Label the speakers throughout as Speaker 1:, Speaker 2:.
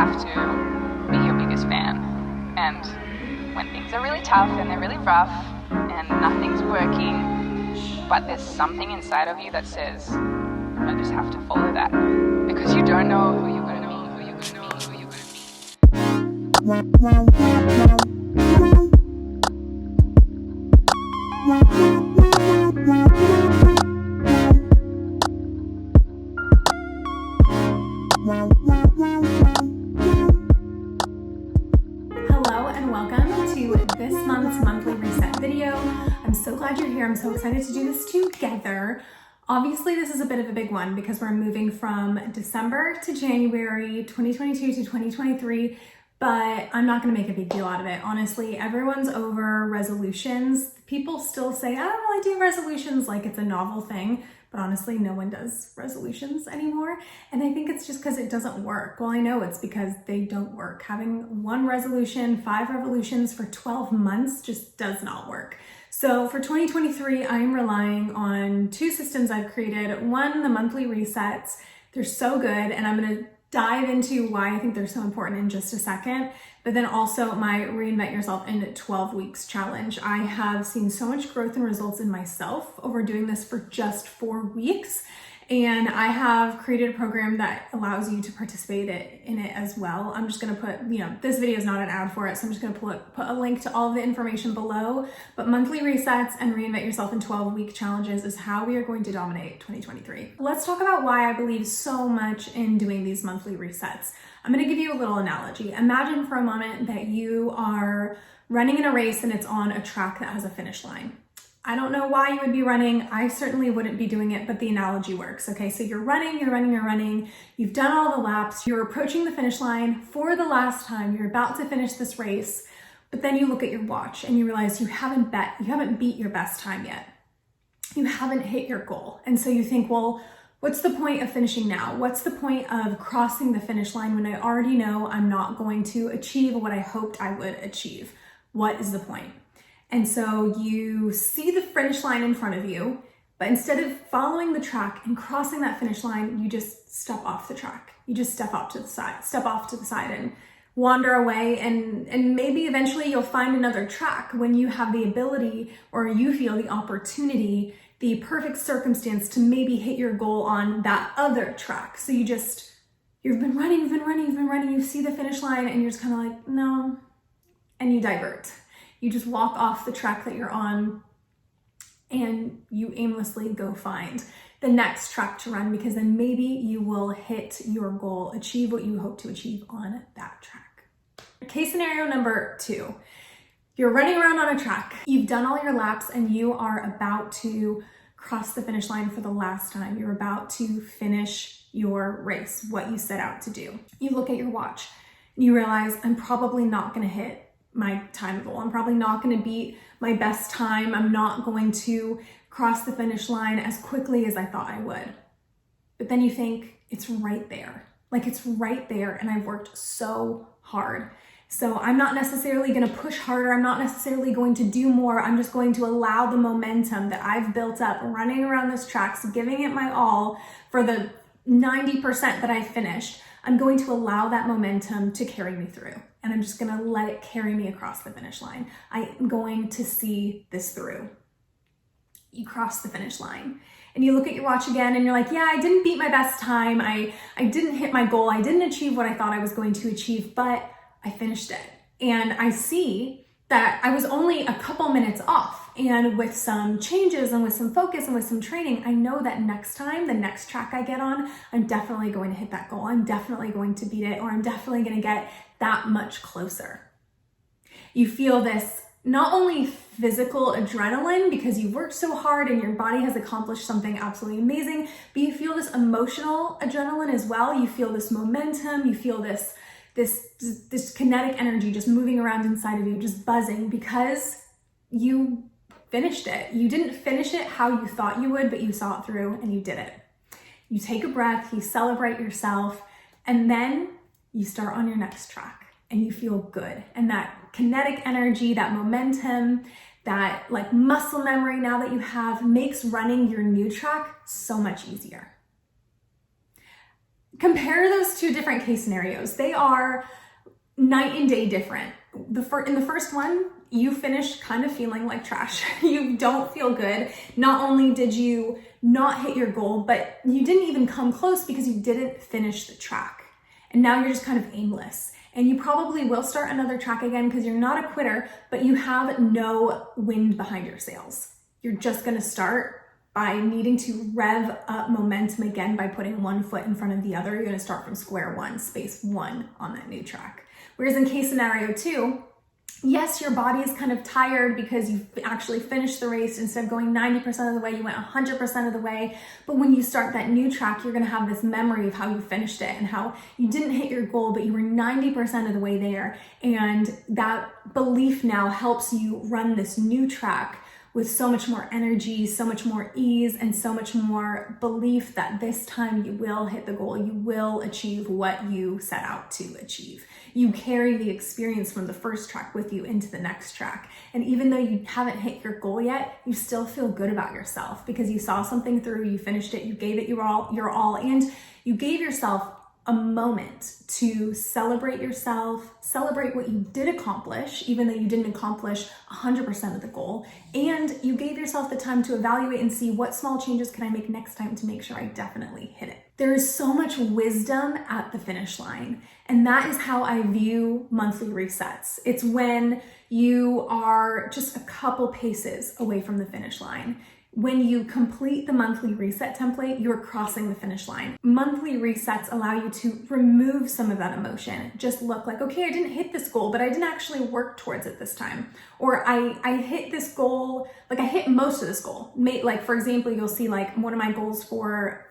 Speaker 1: have to be your biggest fan. And when things are really tough and they're really rough and nothing's working, but there's something inside of you that says, I just have to follow that. Because you don't know who you're going to meet, who you're going to meet, who you're going to meet.
Speaker 2: Hello and welcome to this month's monthly reset video. I'm so glad you're here. I'm so excited to do this together. Obviously, this is a bit of a big one because we're moving from December to January 2022 to 2023, but I'm not going to make a big deal out of it. Honestly, everyone's over resolutions. People still say, I don't really do resolutions like it's a novel thing, but honestly, no one does resolutions anymore. And I think it's just because it doesn't work. Well, I know it's because they don't work. Having one resolution, 5 revolutions for 12 months just does not work. So for 2023, I'm relying on 2 systems I've created. One, the monthly resets. They're so good, and I'm going to dive into why I think they're so important in just a second. But then also my Reinvent Yourself in 12 Weeks challenge. I have seen so much growth and results in myself over doing this for just 4 weeks. And I have created a program that allows you to participate in it as well. I'm just going to put, this video is not an ad for it, so I'm just going to put a link to all of the information below. But monthly resets and Reinvent Yourself in 12-week challenges is how we are going to dominate 2023. Let's talk about why I believe so much in doing these monthly resets. I'm going to give you a little analogy. Imagine for a moment that you are running in a race and it's on a track that has a finish line. I don't know why you would be running. I certainly wouldn't be doing it, but the analogy works. Okay, so you're running. You've done all the laps. You're approaching the finish line for the last time. You're about to finish this race, but then you look at your watch and you realize you haven't beat your best time yet. You haven't hit your goal. And so you think, well, what's the point of finishing now? What's the point of crossing the finish line when I already know I'm not going to achieve what I hoped I would achieve? What is the point? And so you see the finish line in front of you, but instead of following the track and crossing that finish line, you just step off the track. You just step off to the side and wander away. And maybe eventually you'll find another track when you have the ability, or you feel the opportunity, the perfect circumstance to maybe hit your goal on that other track. So you've been running, you see the finish line and you're just kind of like, no, and you divert. You just walk off the track that you're on and you aimlessly go find the next track to run, because then maybe you will hit your goal, achieve what you hope to achieve on that track. Case scenario number 2. You're running around on a track. You've done all your laps and you are about to cross the finish line for the last time. You're about to finish your race, what you set out to do. You look at your watch and you realize, I'm probably not going to hit my time goal. I'm probably not going to beat my best time. I'm not going to cross the finish line as quickly as I thought I would. But then you think, it's right there. Like, it's right there, and I've worked so hard. So I'm not necessarily going to push harder. I'm not necessarily going to do more. I'm just going to allow the momentum that I've built up running around this track, so giving it my all for the 90% that I finished. I'm going to allow that momentum to carry me through, and I'm just going to let it carry me across the finish line. I am going to see this through. You cross the finish line and you look at your watch again and you're like, yeah, I didn't beat my best time. I didn't hit my goal. I didn't achieve what I thought I was going to achieve, but I finished it. And I see that I was only a couple minutes off. And with some changes and with some focus and with some training, I know that next time, the next track I get on, I'm definitely going to hit that goal. I'm definitely going to beat it, or I'm definitely going to get that much closer. You feel this not only physical adrenaline because you worked so hard and your body has accomplished something absolutely amazing, but you feel this emotional adrenaline as well. You feel this momentum, you feel this kinetic energy just moving around inside of you, just buzzing, because you finished it. You didn't finish it how you thought you would, but you saw it through and you did it. You take a breath, you celebrate yourself, and then you start on your next track and you feel good. And that kinetic energy, that momentum, that like muscle memory now that you have makes running your new track so much easier. compare those two different case scenarios. They are night and day different. In the first one, you finished kind of feeling like trash. You don't feel good. Not only did you not hit your goal, but you didn't even come close because you didn't finish the track. And now you're just kind of aimless. And you probably will start another track again because you're not a quitter, but you have no wind behind your sails. You're just going to start by needing to rev up momentum again by putting one foot in front of the other. You're going to start from square one, space one on that new track. Whereas in case scenario 2, yes, your body is kind of tired because you actually finished the race. Instead of going 90% of the way, you went 100% of the way. But when you start that new track, you're going to have this memory of how you finished it and how you didn't hit your goal, but you were 90% of the way there. And that belief now helps you run this new track with so much more energy, so much more ease, and so much more belief that this time you will hit the goal. You will achieve what you set out to achieve. You carry the experience from the first track with you into the next track. And even though you haven't hit your goal yet, you still feel good about yourself because you saw something through, you finished it, you gave it your all, and you gave yourself a moment to celebrate yourself, celebrate what you did accomplish, even though you didn't accomplish 100% of the goal. And you gave yourself the time to evaluate and see what small changes can I make next time to make sure I definitely hit it. There is so much wisdom at the finish line. And that is how I view monthly resets. It's when you are just a couple paces away from the finish line. When you complete the monthly reset template, you're crossing the finish line. Monthly resets allow you to remove some of that emotion. Just look like, okay, I didn't hit this goal, but I didn't actually work towards it this time. Or I hit this goal, like I hit most of this goal. Like for example, you'll see like one of my goals for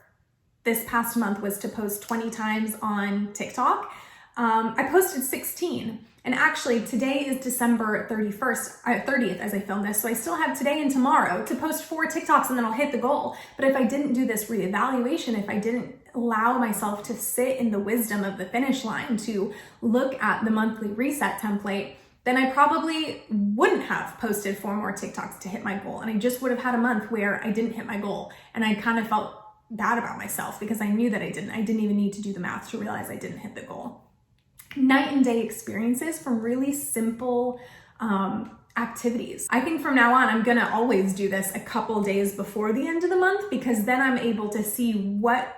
Speaker 2: this past month was to post 20 times on TikTok. I posted 16. And actually today is December 30th as I film this. So I still have today and tomorrow to post 4 TikToks and then I'll hit the goal. But if I didn't do this reevaluation, if I didn't allow myself to sit in the wisdom of the finish line, to look at the monthly reset template, then I probably wouldn't have posted 4 more TikToks to hit my goal. And I just would have had a month where I didn't hit my goal. And I kind of felt bad about myself because I knew that I didn't even need to do the math to realize I didn't hit the goal. Night and day experiences from really simple activities. I think from now on, I'm gonna always do this a couple days before the end of the month because then I'm able to see what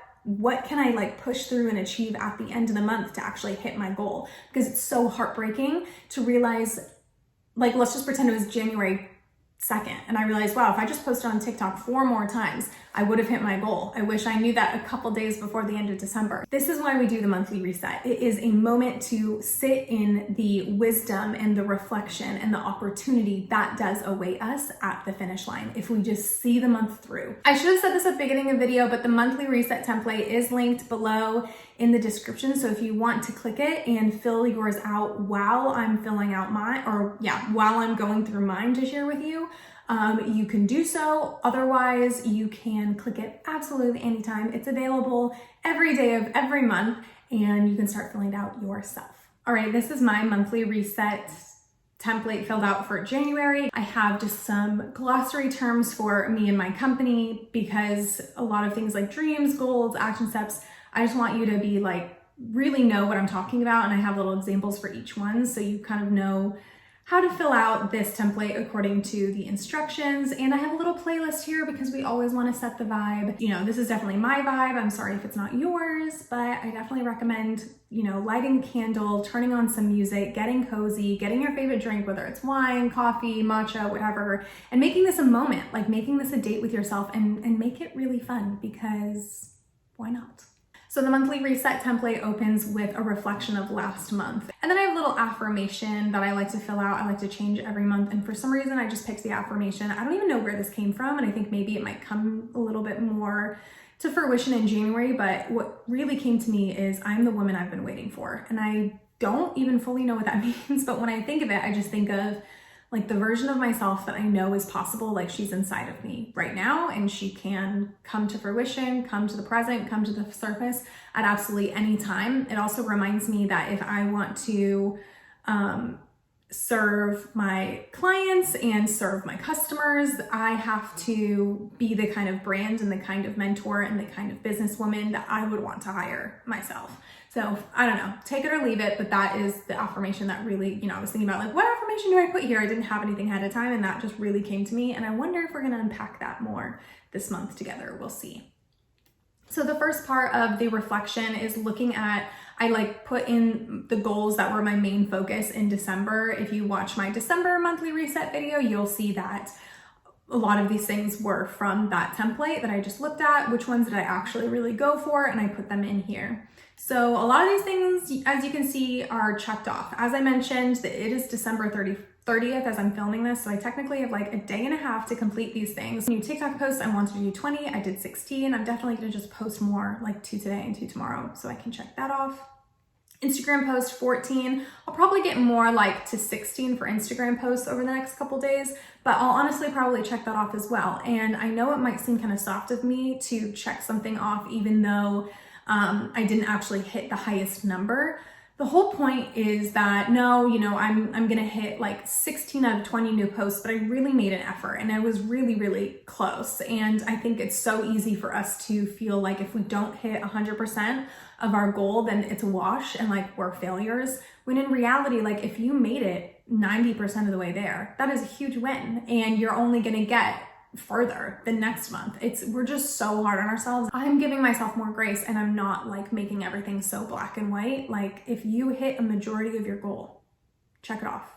Speaker 2: can I like push through and achieve at the end of the month to actually hit my goal. Because it's so heartbreaking to realize, like, let's just pretend it was January 2nd. And I realized, wow, if I just posted on TikTok 4 more times, I would have hit my goal. I wish I knew that a couple days before the end of December. This is why we do the monthly reset. It is a moment to sit in the wisdom and the reflection and the opportunity that does await us at the finish line if we just see the month through. I should have said this at the beginning of the video, but the monthly reset template is linked below in the description. So if you want to click it and fill yours out while I'm filling out while I'm going through mine to share with you, you can do so. Otherwise, you can click it absolutely anytime. It's available every day of every month and you can start filling it out yourself. All right, this is my monthly reset template filled out for January. I have just some glossary terms for me and my company because a lot of things like dreams, goals, action steps, I just want you to be like, really know what I'm talking about. And I have little examples for each one so you kind of know how to fill out this template according to the instructions. And I have a little playlist here because we always want to set the vibe. You know, this is definitely my vibe. I'm sorry if it's not yours, but I definitely recommend, you know, lighting a candle, turning on some music, getting cozy, getting your favorite drink, whether it's wine, coffee, matcha, whatever, and making this a moment, like making this a date with yourself and make it really fun because why not? So the monthly reset template opens with a reflection of last month. And then I have a little affirmation that I like to fill out. I like to change every month. And for some reason, I just picked the affirmation. I don't even know where this came from. And I think maybe it might come a little bit more to fruition in January. But what really came to me is I'm the woman I've been waiting for. And I don't even fully know what that means. But when I think of it, I just think of like the version of myself that I know is possible, like she's inside of me right now and she can come to fruition, come to the present, come to the surface at absolutely any time. It also reminds me that if I want to serve my clients and serve my customers. I have to be the kind of brand and the kind of mentor and the kind of businesswoman that I would want to hire myself. So I don't know, take it or leave it, but that is the affirmation that really, I was thinking about like, what affirmation do I put here? I didn't have anything ahead of time, and that just really came to me. And I wonder if we're going to unpack that more this month together. We'll see. So the first part of the reflection is looking at, I like put in the goals that were my main focus in December. If you watch my December monthly reset video, you'll see that a lot of these things were from that template that I just looked at. Which ones did I actually really go for? And I put them in here. So a lot of these things, as you can see, are checked off. As I mentioned, it is December 30th as I'm filming this, so I technically have like a day and a half to complete these things. New TikTok posts, I wanted to do 20, I did 16. I'm definitely gonna just post more, like 2 today and 2 tomorrow, so I can check that off. Instagram post 14. I'll probably get more like to 16 for Instagram posts over the next couple days, but I'll honestly probably check that off as well. And I know it might seem kind of soft of me to check something off even though I didn't actually hit the highest number. The whole point is that no, I'm gonna hit like 16 out of 20 new posts, but I really made an effort and I was really, really close. And I think it's so easy for us to feel like if we don't hit 100% of our goal, then it's a wash and like we're failures. When in reality, like if you made it 90% of the way there, that is a huge win, and you're only gonna get further the next month. We're just so hard on ourselves. I'm giving myself more grace, and I'm not like making everything so black and white. Like if you hit a majority of your goal, check it off,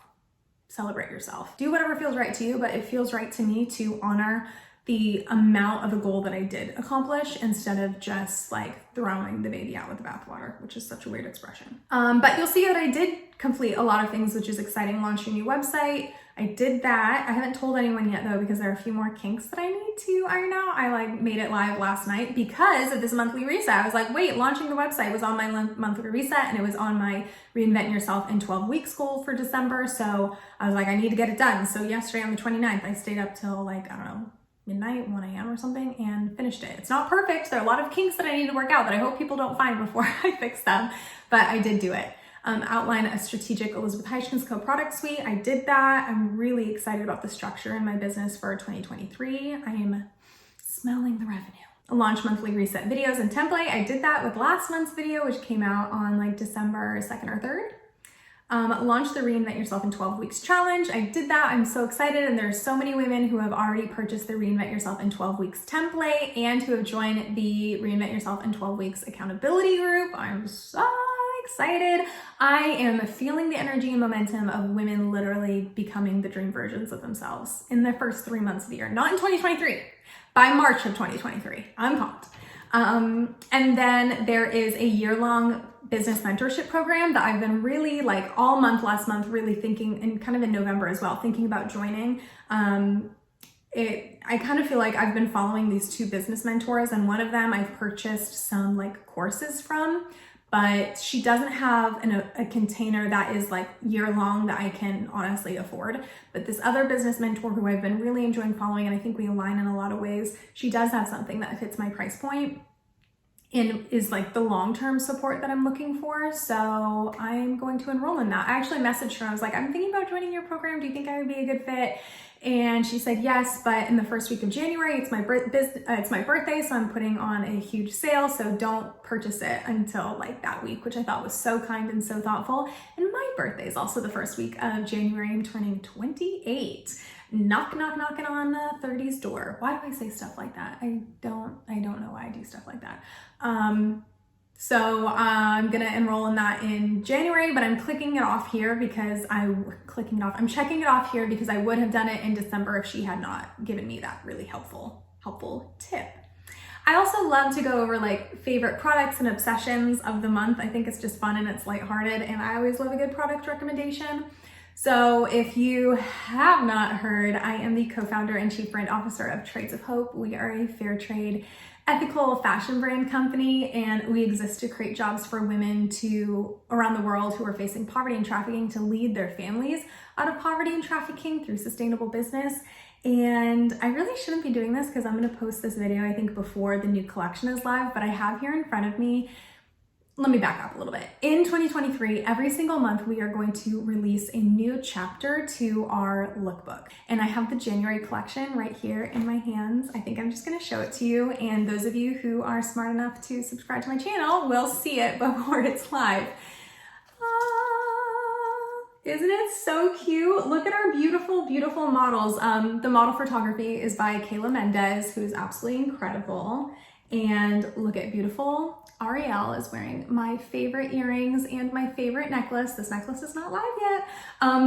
Speaker 2: celebrate yourself, do whatever feels right to you. But it feels right to me to honor the amount of a goal that I did accomplish instead of just like throwing the baby out with the bathwater, which is such a weird expression. But you'll see that I did complete a lot of things, which is exciting. Launching a new website, I did that. I haven't told anyone yet though, because there are a few more kinks that I need to iron out. I like made it live last night because of this monthly reset. I was like, wait, launching the website was on my monthly reset, and it was on my Reinvent Yourself in 12 weeks goal for December. So I was like, I need to get it done. So yesterday on the 29th, I stayed up till like, I don't know, midnight, 1 a.m. or something, and finished it. It's not perfect. There are a lot of kinks that I need to work out that I hope people don't find before I fix them, but I did do it. Outline a strategic Elizabeth Heischken's co-product suite. I did that. I'm really excited about the structure in my business for 2023. I am smelling the revenue. Launch monthly reset videos and template. I did that with last month's video, which came out on like December 2nd or 3rd. Launch the Reinvent Yourself in 12 Weeks challenge. I did that. I'm so excited. And there's so many women who have already purchased the Reinvent Yourself in 12 Weeks template and who have joined the Reinvent Yourself in 12 Weeks accountability group. I'm so excited. I am feeling the energy and momentum of women literally becoming the dream versions of themselves in the first 3 months of the year, not in 2023, by March of 2023. I'm pumped. And then there is a year-long business mentorship program that I've been really like all month, last month, really thinking, and kind of in November as well, thinking about joining. I kind of feel like I've been following these 2 business mentors, and one of them I've purchased some like courses from, but she doesn't have a container that is like year long that I can honestly afford. But this other business mentor who I've been really enjoying following, and I think we align in a lot of ways, she does have something that fits my price point and is like the long-term support that I'm looking for. So I'm going to enroll in that. I actually messaged her. I was like, I'm thinking about joining your program. Do you think I would be a good fit? And she said yes, but in the first week of January, it's my birthday, so I'm putting on a huge sale, so don't purchase it until like that week, which I thought was so kind and so thoughtful. And my birthday is also the first week of January. I'm turning 28. Knocking on the 30s door. Why do I say stuff like that? I don't know why I do stuff like that. So I'm gonna enroll in that in January, but I'm clicking it off here because I'm checking it off here because I would have done it in December if she had not given me that really helpful tip. I also love to go over like favorite products and obsessions of the month. I think it's just fun and it's lighthearted, and I always love a good product recommendation. So if you have not heard, I am the co-founder and chief brand officer of Trades of Hope. We are a fair trade, ethical fashion brand company, and we exist to create jobs for women around the world who are facing poverty and trafficking to lead their families out of poverty and trafficking through sustainable business. And I really shouldn't be doing this because I'm going to post this video, I think, before the new collection is live, but I have here in front of me let me back up a little bit. In 2023, every single month, we are going to release a new chapter to our lookbook. And I have the January collection right here in my hands. I think I'm just gonna show it to you. And those of you who are smart enough to subscribe to my channel will see it before it's live. Isn't it so cute? Look at our beautiful, beautiful models. The model photography is by Kayla Mendez, who is absolutely incredible. And look at beautiful Ariel is wearing my favorite earrings and my favorite necklace. This necklace is not live yet,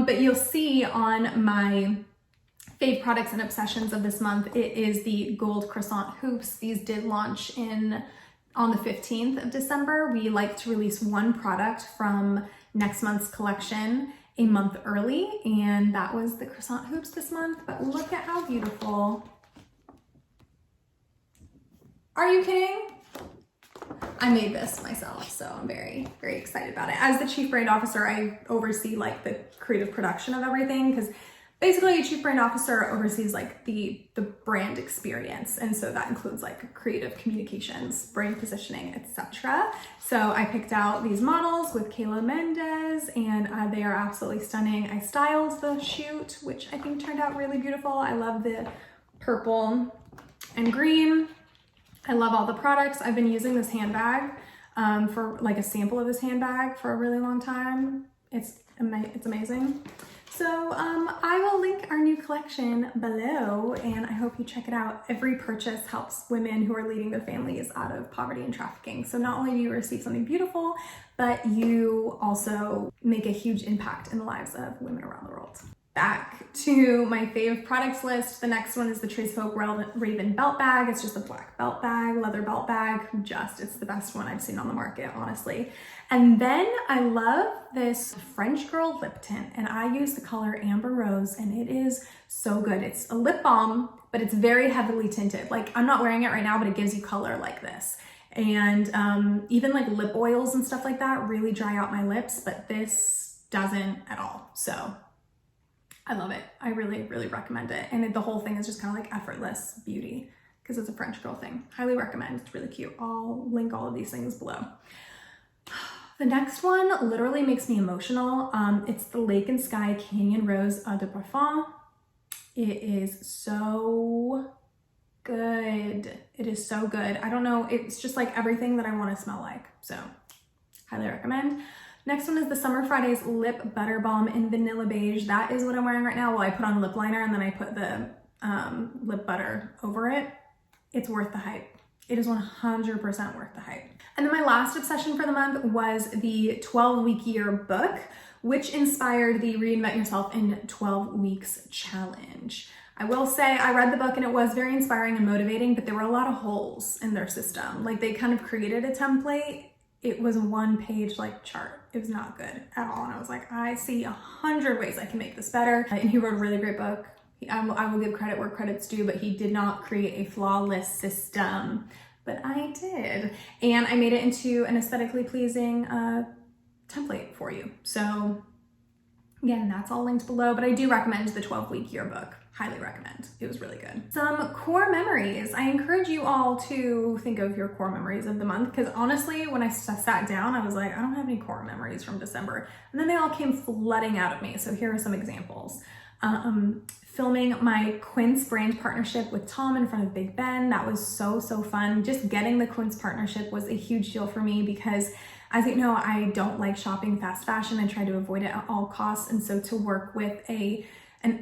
Speaker 2: but you'll see on my Fave products and obsessions of this month, it is the gold croissant hoops. These did launch on the 15th of December. We like to release one product from next month's collection a month early, and that was the croissant hoops this month. But look at how beautiful. Are you kidding? I made this myself, so I'm very, very excited about it. As the chief brand officer, I oversee like the creative production of everything, because basically a chief brand officer oversees like the brand experience. And so that includes like creative communications, brand positioning, etc. So I picked out these models with Kayla Mendez, and they are absolutely stunning. I styled the shoot, which I think turned out really beautiful. I love the purple and green. I love all the products. I've been using this handbag for like a sample of this handbag for a really long time. It's amazing. So I will link our new collection below, and I hope you check it out. Every purchase helps women who are leading their families out of poverty and trafficking. So not only do you receive something beautiful, but you also make a huge impact in the lives of women around the world. Back to my fave products list. The next one is the Trace Folk Raven belt bag. It's just a black belt bag, leather belt bag. It's the best one I've seen on the market, honestly. And then I love this French Girl lip tint, and I use the color Amber Rose, and it is so good. It's a lip balm, but it's very heavily tinted. Like, I'm not wearing it right now, but it gives you color like this. And even like lip oils and stuff like that really dry out my lips, but this doesn't at all. So I love it. I really, really recommend it. And the whole thing is just kind of like effortless beauty because it's a French girl thing. Highly recommend. It's really cute. I'll link all of these things below. The next one literally makes me emotional. It's the Lake and Sky Canyon Rose Eau de Parfum. It is so good. It is so good. I don't know. It's just like everything that I want to smell like. So highly recommend. Next one is the Summer Fridays Lip Butter Balm in Vanilla Beige. That is what I'm wearing right now. Well, I put on lip liner and then I put the lip butter over it. It's worth the hype. It is 100% worth the hype. And then my last obsession for the month was the 12-week year book, which inspired the Reinvent Yourself in 12 Weeks challenge. I will say I read the book and it was very inspiring and motivating, but there were a lot of holes in their system. Like, they kind of created a template. It was a one-page like chart. It was not good at all. And I was like, I see 100 ways I can make this better. And he wrote a really great book. I will give credit where credit's due, but he did not create a flawless system, but I did. And I made it into an aesthetically pleasing template for you. So again, that's all linked below, but I do recommend the 12-week yearbook. Highly recommend. It was really good. Some core memories. I encourage you all to think of your core memories of the month, because honestly, when I sat down, I was like, I don't have any core memories from December. And then they all came flooding out of me. So here are some examples. Filming my Quince brand partnership with Tom in front of Big Ben. That was so fun. Just getting the Quince partnership was a huge deal for me because, as you know, I don't like shopping fast fashion. I try to avoid it at all costs. And so to work with a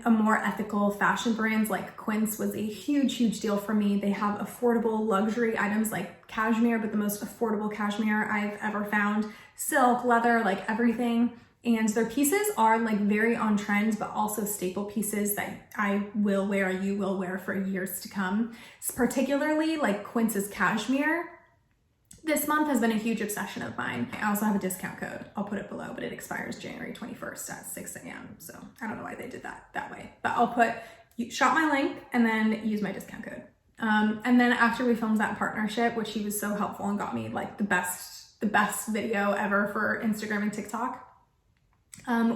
Speaker 2: more ethical fashion brands like Quince was a huge deal for me. They have affordable luxury items like cashmere, but the most affordable cashmere I've ever found. Silk, leather, like everything. And their pieces are like very on trend, but also staple pieces that I will wear, you will wear for years to come. It's particularly like Quince's cashmere. This month has been a huge obsession of mine. I also have a discount code. I'll put it below, but it expires January 21st at 6 a.m. So I don't know why they did that way, but I'll shop my link and then use my discount code. And then after we filmed that partnership, which he was so helpful and got me like the best video ever for Instagram and TikTok,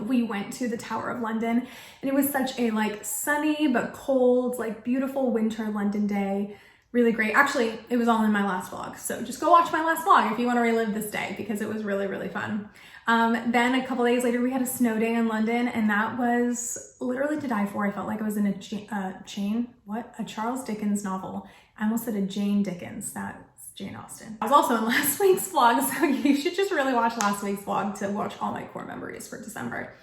Speaker 2: we went to the Tower of London, and it was such a like sunny but cold, like beautiful winter London day. really great. Actually, it was all in my last vlog. So just go watch my last vlog if you want to relive this day, because it was really, really fun. Then a couple days later, we had a snow day in London, and that was literally to die for. I felt like I was in a Charles Dickens novel. I almost said a Jane Dickens. That's Jane Austen. I was also in last week's vlog, so you should just really watch last week's vlog to watch all my core memories for December.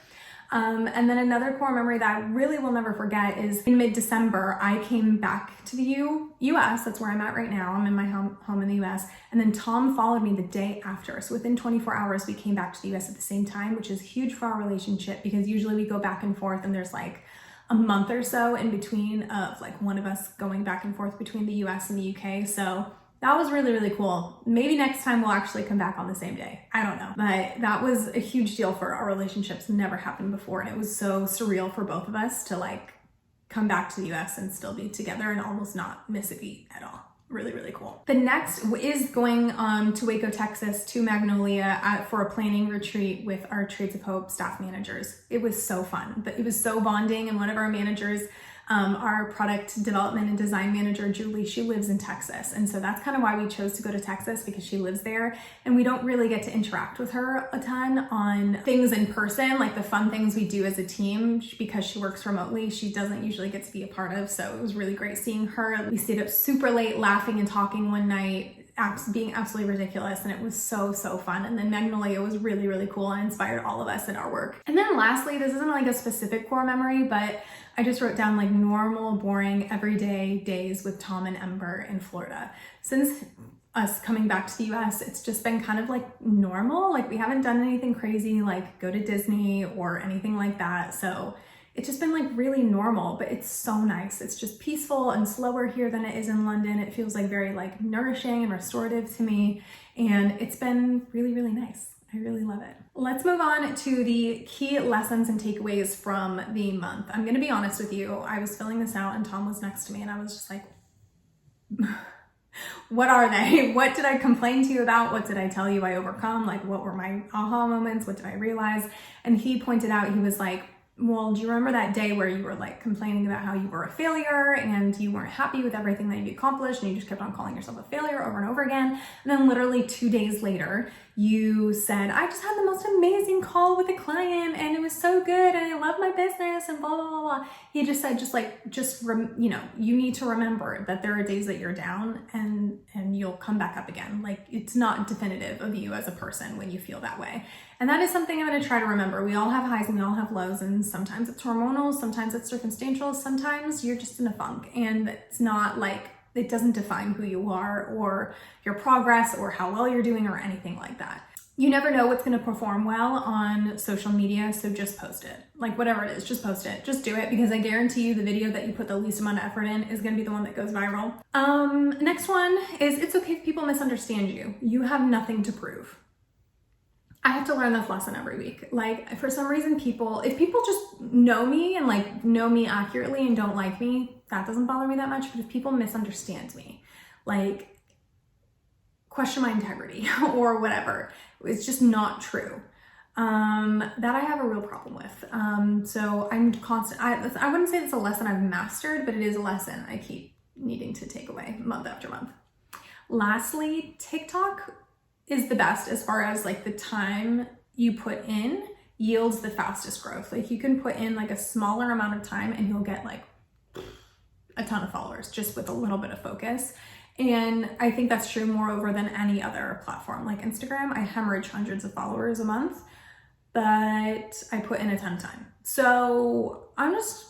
Speaker 2: And then another core memory that I really will never forget is in mid-December, I came back to the US. That's where I'm at right now. I'm in my home in the US. And then Tom followed me the day after. So within 24 hours, we came back to the US at the same time, which is huge for our relationship because usually we go back and forth and there's like a month or so in between of like one of us going back and forth between the US and the UK. So that was really, really cool. Maybe next time we'll actually come back on the same day. I don't know. But that was a huge deal for our relationships. Never happened before. And it was so surreal for both of us to like come back to the US and still be together and almost not miss a beat at all. Really, really cool. The next is going to Waco, Texas to Magnolia for a planning retreat with our Trades of Hope staff managers. It was so fun. It was so bonding, and one of our managers, our product development and design manager, Julie, she lives in Texas. And so that's kind of why we chose to go to Texas, because she lives there and we don't really get to interact with her a ton on things in person, like the fun things we do as a team, because she works remotely. She doesn't usually get to be a part of. So it was really great seeing her. We stayed up super late laughing and talking one night, being absolutely ridiculous, and it was so fun. And then Magnolia was really, really cool and inspired all of us in our work. And then lastly, this isn't like a specific core memory, but I just wrote down like normal, boring, everyday days with Tom and Ember in Florida. Since us coming back to the US, it's just been kind of like normal. Like we haven't done anything crazy like go to Disney or anything like that. So it's just been like really normal, but it's so nice. It's just peaceful and slower here than it is in London. It feels like very like nourishing and restorative to me. And it's been really, really nice. I really love it. Let's move on to the key lessons and takeaways from the month. I'm gonna be honest with you. I was filling this out and Tom was next to me and I was just like, what are they? What did I complain to you about? What did I tell you I overcome? Like, what were my aha moments? What did I realize? And he pointed out, he was like, well, do you remember that day where you were like complaining about how you were a failure and you weren't happy with everything that you accomplished and you just kept on calling yourself a failure over and over again? And then literally 2 days later, you said, I just had the most amazing call with a client and it was so good and I love my business and blah, blah, blah, blah. He just said, you need to remember that there are days that you're down and you'll come back up again. Like, it's not definitive of you as a person when you feel that way. And that is something I'm going to try to remember. We all have highs and we all have lows, and sometimes it's hormonal, sometimes it's circumstantial, sometimes you're just in a funk, and it's not like, it doesn't define who you are or your progress or how well you're doing or anything like that. You never know what's going to perform well on social media, so just post it. Like, whatever it is, just post it. Just do it, because I guarantee you the video that you put the least amount of effort in is going to be the one that goes viral. Next one is, it's okay if people misunderstand you. You have nothing to prove. I have to learn this lesson every week. Like, for some reason, if people just know me and like know me accurately and don't like me, that doesn't bother me that much. But if people misunderstand me, like question my integrity or whatever, it's just not true. That I have a real problem with. So I'm constant. I wouldn't say it's a lesson I've mastered, but it is a lesson I keep needing to take away month after month. Lastly, TikTok is the best as far as like the time you put in yields the fastest growth. Like, you can put in like a smaller amount of time and you'll get like a ton of followers just with a little bit of focus. And I think that's true moreover than any other platform. Like Instagram, I hemorrhage hundreds of followers a month, but I put in a ton of time. So I'm just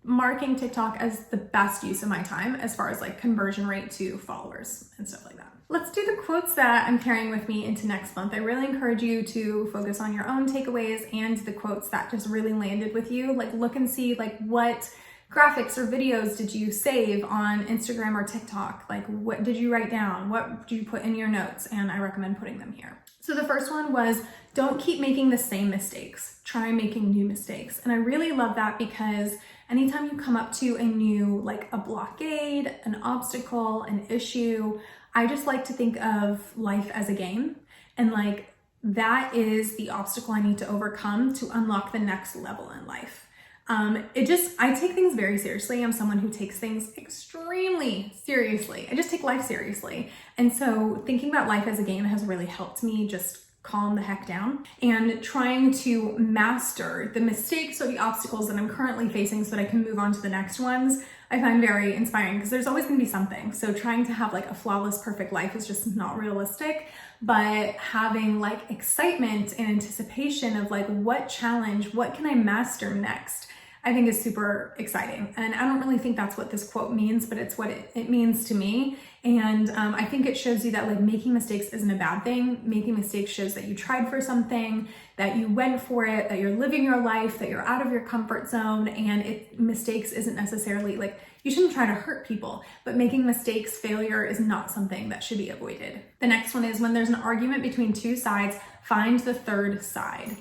Speaker 2: marking TikTok as the best use of my time as far as like conversion rate to followers and stuff like that. Let's do the quotes that I'm carrying with me into next month. I really encourage you to focus on your own takeaways and the quotes that just really landed with you. Like, look and see like what graphics or videos did you save on Instagram or TikTok? Like, what did you write down? What did you put in your notes? And I recommend putting them here. So the first one was, don't keep making the same mistakes. Try making new mistakes. And I really love that, because anytime you come up to a new, like a blockade, an obstacle, an issue, I just like to think of life as a game, and like that is the obstacle I need to overcome to unlock the next level in life. I take things very seriously. I'm someone who takes things extremely seriously. I just take life seriously. And so thinking about life as a game has really helped me just calm the heck down, and trying to master the mistakes or the obstacles that I'm currently facing so that I can move on to the next ones, I find very inspiring, because there's always going to be something. So trying to have like a flawless, perfect life is just not realistic, but having like excitement and anticipation of like, what challenge, what can I master next, I think is super exciting. And I don't really think that's what this quote means, but it's what it means to me. And I think it shows you that like making mistakes isn't a bad thing. Making mistakes shows that you tried for something, that you went for it, that you're living your life, that you're out of your comfort zone. And mistakes isn't necessarily like, you shouldn't try to hurt people, but making mistakes, failure is not something that should be avoided. The next one is, when there's an argument between two sides, find the third side.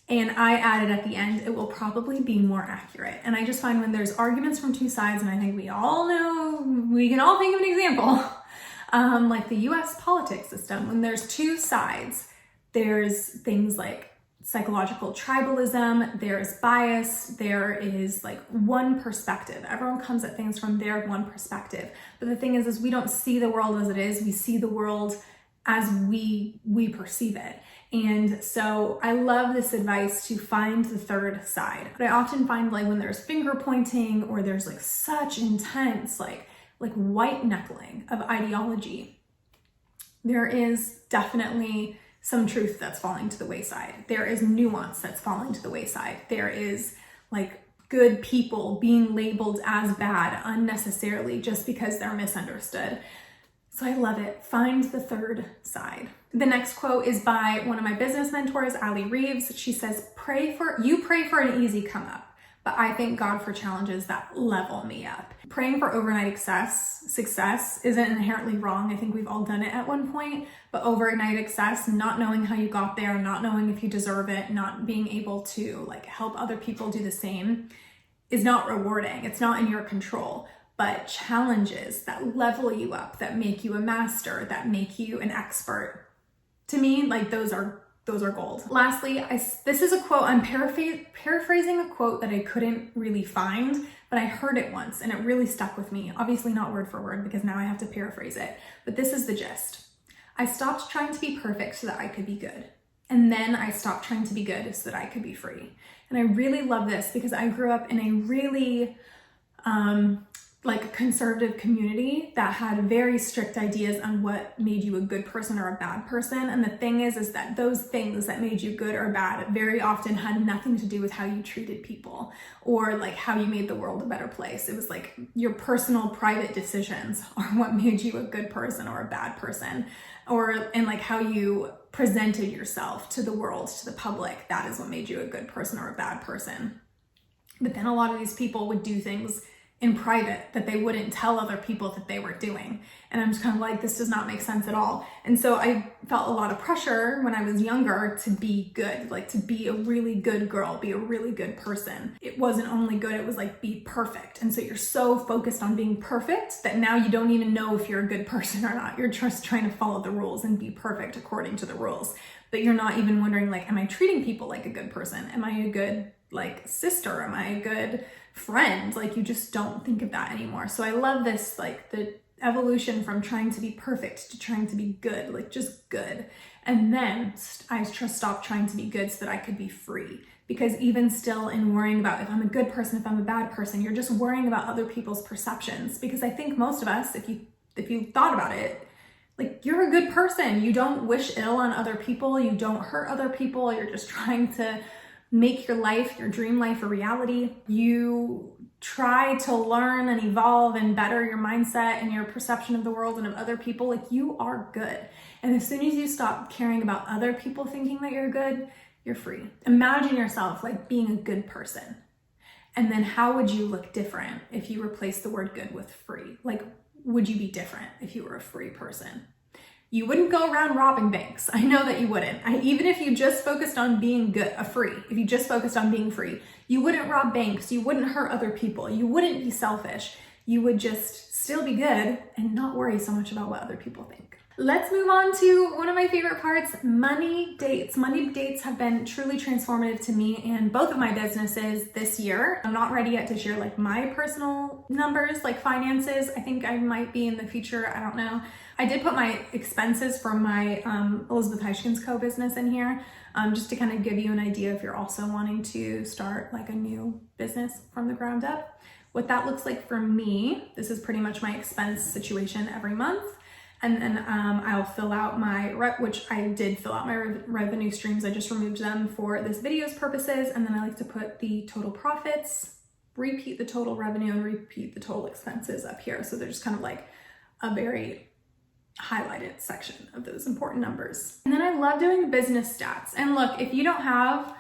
Speaker 2: And I added at the end, it will probably be more accurate. And I just find when there's arguments from two sides, and I think we all know, we can all think of an example, like the US politics system, when there's two sides, there's things like psychological tribalism, there's bias, there is like one perspective. Everyone comes at things from their one perspective. But the thing is we don't see the world as it is, we see the world as we perceive it. And so I love this advice to find the third side. But I often find like when there's finger pointing, or there's like such intense like white knuckling of ideology, there is definitely some truth that's falling to the wayside. There is nuance that's falling to the wayside. There is like good people being labeled as bad unnecessarily just because they're misunderstood. So I love it. Find the third side. The next quote is by one of my business mentors, Ali Reeves. She says, you pray for an easy come up, but I thank God for challenges that level me up. Praying for overnight success isn't inherently wrong. I think we've all done it at one point, but overnight success, not knowing how you got there, not knowing if you deserve it, not being able to like help other people do the same, is not rewarding. It's not in your control. But challenges that level you up, that make you a master, that make you an expert, to me, like those are gold. Lastly, this is a quote, I'm paraphrasing a quote that I couldn't really find, but I heard it once and it really stuck with me. Obviously not word for word, because now I have to paraphrase it, but this is the gist. I stopped trying to be perfect so that I could be good. And then I stopped trying to be good so that I could be free. And I really love this because I grew up in a really, like a conservative community that had very strict ideas on what made you a good person or a bad person. And the thing is that those things that made you good or bad very often had nothing to do with how you treated people or like how you made the world a better place. It was like your personal private decisions are what made you a good person or a bad person, and like how you presented yourself to the world, to the public. That is what made you a good person or a bad person. But then a lot of these people would do things in private that they wouldn't tell other people that they were doing. And I'm just kind of like, this does not make sense at all. And so I felt a lot of pressure when I was younger to be good, like to be a really good girl, be a really good person. It wasn't only good, it was like be perfect. And so you're so focused on being perfect that now you don't even know if you're a good person or not. You're just trying to follow the rules and be perfect according to the rules. But you're not even wondering like, am I treating people like a good person? Am I a good like sister? Am I a good friend? Like you just don't think of that anymore. So I love this, like the evolution from trying to be perfect to trying to be good, like just good. And then I just stopped trying to be good so that I could be free. Because even still in worrying about if I'm a good person, if I'm a bad person, you're just worrying about other people's perceptions. Because I think most of us, if you thought about it, like you're a good person. You don't wish ill on other people. You don't hurt other people. You're just trying to make your life, your dream life, a reality. You try to learn and evolve and better your mindset and your perception of the world and of other people. Like you are good. And as soon as you stop caring about other people thinking that you're good, you're free. Imagine yourself like being a good person. And then how would you look different if you replace the word good with free? Like, would you be different if you were a free person? You wouldn't go around robbing banks. I know that you wouldn't. Even if you just focused on being good, if you just focused on being free, you wouldn't rob banks. You wouldn't hurt other people. You wouldn't be selfish. you would just still be good and not worry so much about what other people think. Let's move on to one of my favorite parts, money dates. Money dates have been truly transformative to me and both of my businesses this year. I'm not ready yet to share like my personal numbers, like finances. I think I might be in the future, I don't know. I did put my expenses from my Elizabeth Heischkins Co business in here, just to kind of give you an idea if you're also wanting to start like a new business from the ground up. What that looks like for me, this is pretty much my expense situation every month. And then I'll fill out my, which I did fill out my revenue streams. I just removed them for this video's purposes. And then I like to put the total profits, repeat the total revenue, and repeat the total expenses up here. So they're just kind of like a very highlighted section of those important numbers. And then I love doing the business stats. And look, if you don't have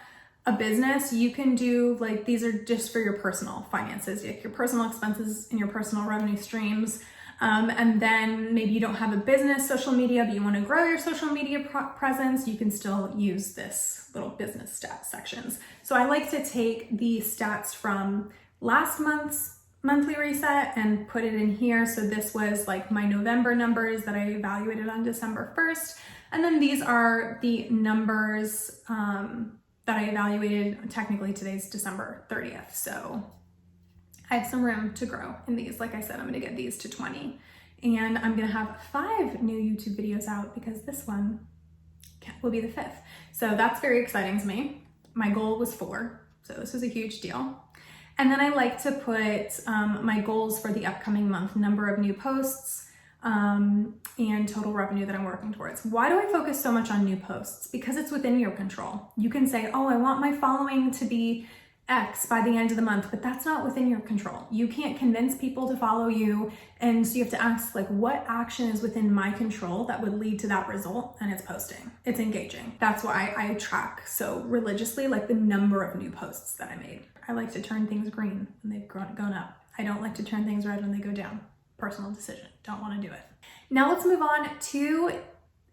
Speaker 2: a business, you can do like, these are just for your personal finances, like your personal expenses and your personal revenue streams. And then maybe you don't have a business social media, but you want to grow your social media presence, you can still use this little business stats sections. So I like to take the stats from last month's monthly reset and put it in here. So this was like my November numbers that I evaluated on December 1st. And then these are the numbers that I evaluated. Technically today's December 30th. So I have some room to grow in these. Like I said, I'm going to get these to 20 and I'm going to have 5 new YouTube videos out because this one will be the 5th. So that's very exciting to me. My goal was 4. So this was a huge deal. And then I like to put my goals for the upcoming month, number of new posts, and total revenue that I'm working towards. Why do I focus so much on new posts? Because it's within your control. You can say, oh, I want my following to be X by the end of the month, but that's not within your control. You can't convince people to follow you. And so you have to ask like, what action is within my control that would lead to that result? And it's posting, it's engaging. That's why I track so religiously, like the number of new posts that I made. I like to turn things green when they've gone up. I don't like to turn things red when they go down. Personal decision, don't want to do it. Now let's move on to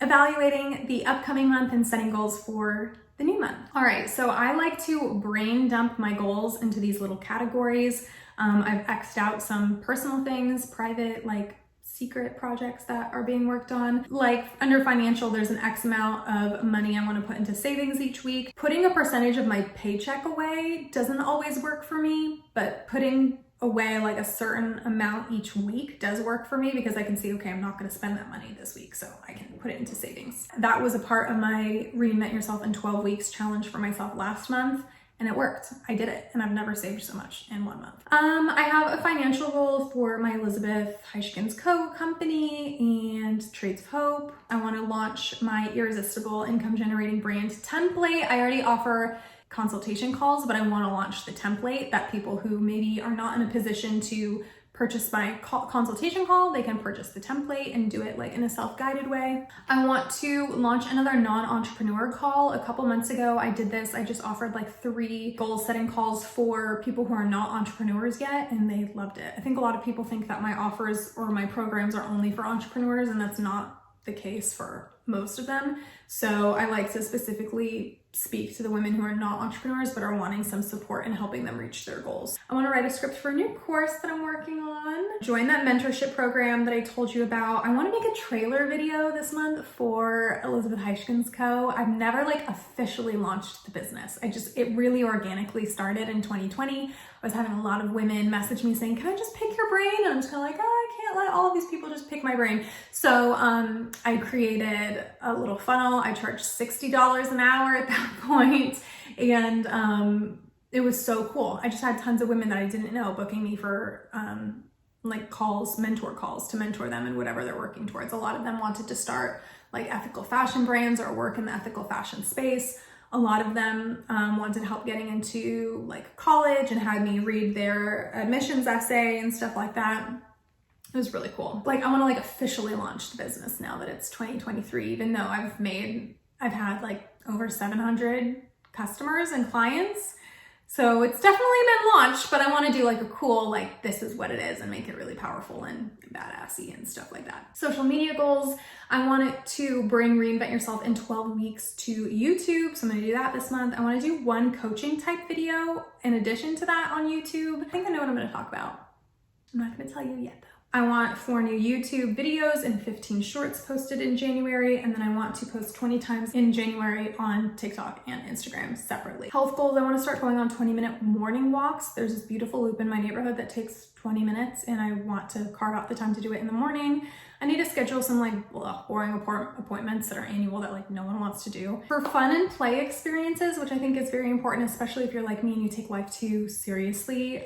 Speaker 2: evaluating the upcoming month and setting goals for the new month. All right, so I like to brain dump my goals into these little categories. I've X'd out some personal things, private, like secret projects that are being worked on. Like under financial, there's an X amount of money I want to put into savings each week. Putting a percentage of my paycheck away doesn't always work for me, but putting away like a certain amount each week does work for me because I can see, okay, I'm not going to spend that money this week, so I can put it into savings. That was a part of my Reinvent Yourself in 12 Weeks challenge for myself last month, and it worked. I did it, and I've never saved so much in 1 month. I have a financial goal for my Elizabeth Heischkins Co. company and Trades of Hope. I want to launch my irresistible income generating brand template. I already offer consultation calls, but I want to launch the template that people who maybe are not in a position to purchase my consultation call, they can purchase the template and do it like in a self-guided way. I want to launch another non-entrepreneur call. A couple months ago, I did this. I just offered like 3 goal setting calls for people who are not entrepreneurs yet, and they loved it. I think a lot of people think that my offers or my programs are only for entrepreneurs, and that's not the case for most of them. So I like to specifically speak to the women who are not entrepreneurs but are wanting some support in helping them reach their goals. I want to write a script for a new course that I'm working on. Join that mentorship program that I told you about. I want to make a trailer video this month for Elizabeth Heischkins Co. I've never like officially launched the business. It really organically started in 2020. I was having a lot of women message me saying, can I just pick your brain? And I'm just kind of like, oh, I can't let all of these people just pick my brain. So I created a little funnel. I charged $60 an hour at that point. And it was so cool. I just had tons of women that I didn't know booking me for like calls, mentor calls to mentor them in whatever they're working towards. A lot of them wanted to start like ethical fashion brands or work in the ethical fashion space. A lot of them wanted help getting into like college and had me read their admissions essay and stuff like that. It was really cool. Like I want to like officially launch the business now that it's 2023, even though I've had like over 700 customers and clients. So it's definitely been launched, but I want to do like a cool, like this is what it is and make it really powerful and badassy and stuff like that. Social media goals. I want it to bring Reinvent Yourself in 12 weeks to YouTube. So I'm going to do that this month. I want to do 1 coaching type video in addition to that on YouTube. I think I know what I'm going to talk about. I'm not gonna tell you yet though. I want 4 new YouTube videos and 15 shorts posted in January, and then I want to post 20 times in January on TikTok and Instagram separately. Health goals, I want to start going on 20-minute morning walks. There's this beautiful loop in my neighborhood that takes 20 minutes, and I want to carve out the time to do it in the morning. I need to schedule some like boring appointments that are annual that like no one wants to do. For fun and play experiences, which I think is very important, especially if you're like me and you take life too seriously.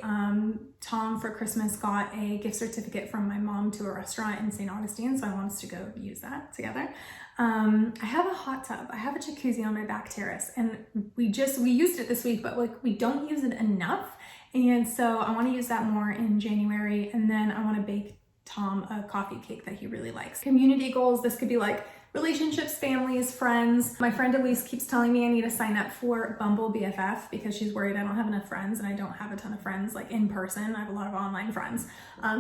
Speaker 2: Tom for Christmas got a gift certificate from my mom to a restaurant in St. Augustine, so I want us to go use that together. I have a hot tub. I have a jacuzzi on my back terrace, and we used it this week, but like we don't use it enough. And so I want to use that more in January, and then I want to bake Tom a coffee cake that he really likes. Community goals, this could be like relationships, families, friends. My friend Elise keeps telling me I need to sign up for Bumble BFF because she's worried I don't have enough friends, and I don't have a ton of friends like in person. I have a lot of online friends.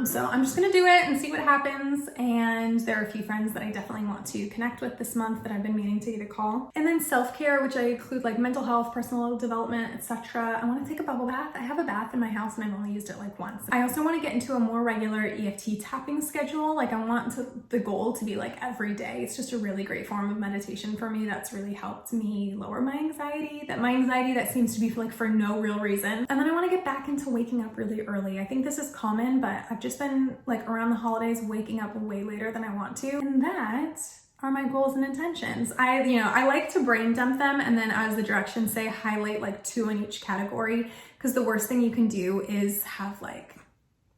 Speaker 2: So I'm just gonna do it and see what happens. And there are a few friends that I definitely want to connect with this month that I've been meaning to get a call. And then self-care, which I include like mental health, personal development, etc. I want to take a bubble bath. I have a bath in my house and I've only used it like once. I also want to get into a more regular EFT tapping schedule. Like I want the goal to be like every day. It's just a really great form of meditation for me that's really helped me lower my anxiety, that seems to be for no real reason. And then I want to get back into waking up really early. I think this is common, but I've just been like around the holidays waking up way later than I want to. And that are my goals and intentions. I like to brain dump them, and then as the directions say, highlight like 2 in each category, because the worst thing you can do is have like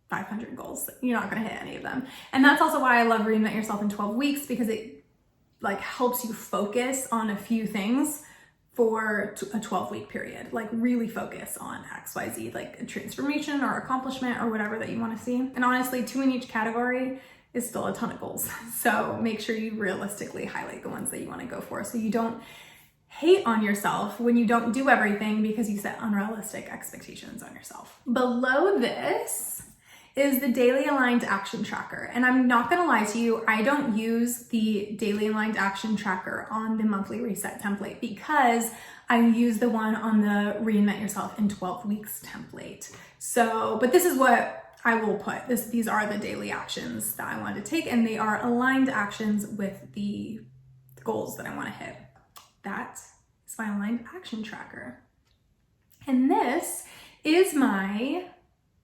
Speaker 2: 500 goals. You're not going to hit any of them. And that's also why I love Reinvent Yourself in 12 weeks, because it like helps you focus on a few things for a 12-week period. Like really focus on XYZ, like a transformation or accomplishment or whatever that you want to see. And honestly, 2 in each category is still a ton of goals. So make sure you realistically highlight the ones that you want to go for, so you don't hate on yourself when you don't do everything because you set unrealistic expectations on yourself. Below this is the Daily Aligned Action Tracker. And I'm not gonna lie to you, I don't use the Daily Aligned Action Tracker on the monthly reset template because I use the one on the Reinvent Yourself in 12 weeks template. So, but this is what I will put. These are the daily actions that I want to take, and they are aligned actions with the goals that I want to hit. That is my Aligned Action Tracker. And this is my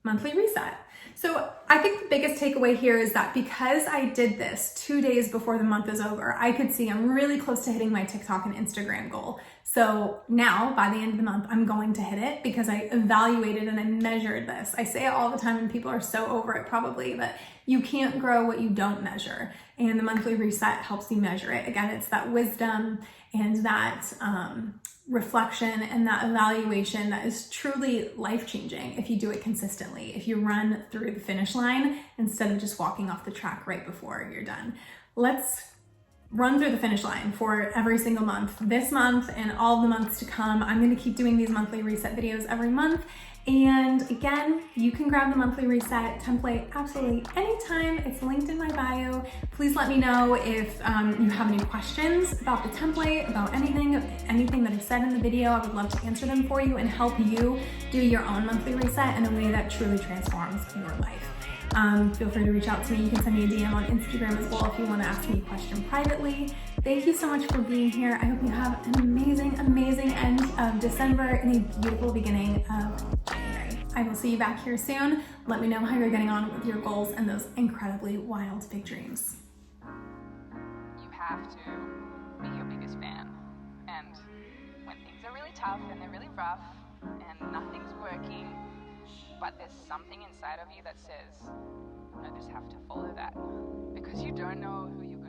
Speaker 2: monthly reset. So I think the biggest takeaway here is that because I did this 2 days before the month is over, I could see I'm really close to hitting my TikTok and Instagram goal. So now by the end of the month, I'm going to hit it because I evaluated and I measured this. I say it all the time and people are so over it probably, but you can't grow what you don't measure. And the monthly reset helps you measure it. Again, it's that wisdom and that reflection and that evaluation that is truly life-changing if you do it consistently, if you run through the finish line instead of just walking off the track right before you're done. Let's run through the finish line for every single month. This month and all the months to come, I'm going to keep doing these monthly reset videos every month. And again, you can grab the monthly reset template absolutely anytime. It's linked in my bio. Please let me know if you have any questions about the template, about anything that I said in the video. I would love to answer them for you and help you do your own monthly reset in a way that truly transforms your life. Feel free to reach out to me. You can send me a DM on Instagram as well if you want to ask me a question privately. Thank you so much for being here. I hope you have an amazing, amazing end of December and a beautiful beginning of January. I will see you back here soon. Let me know how you're getting on with your goals and those incredibly wild big dreams.
Speaker 1: You have to be your biggest fan. And when things are really tough and they're really rough and nothing's working, but there's something inside of you that says, I just have to follow that. Because you don't know who you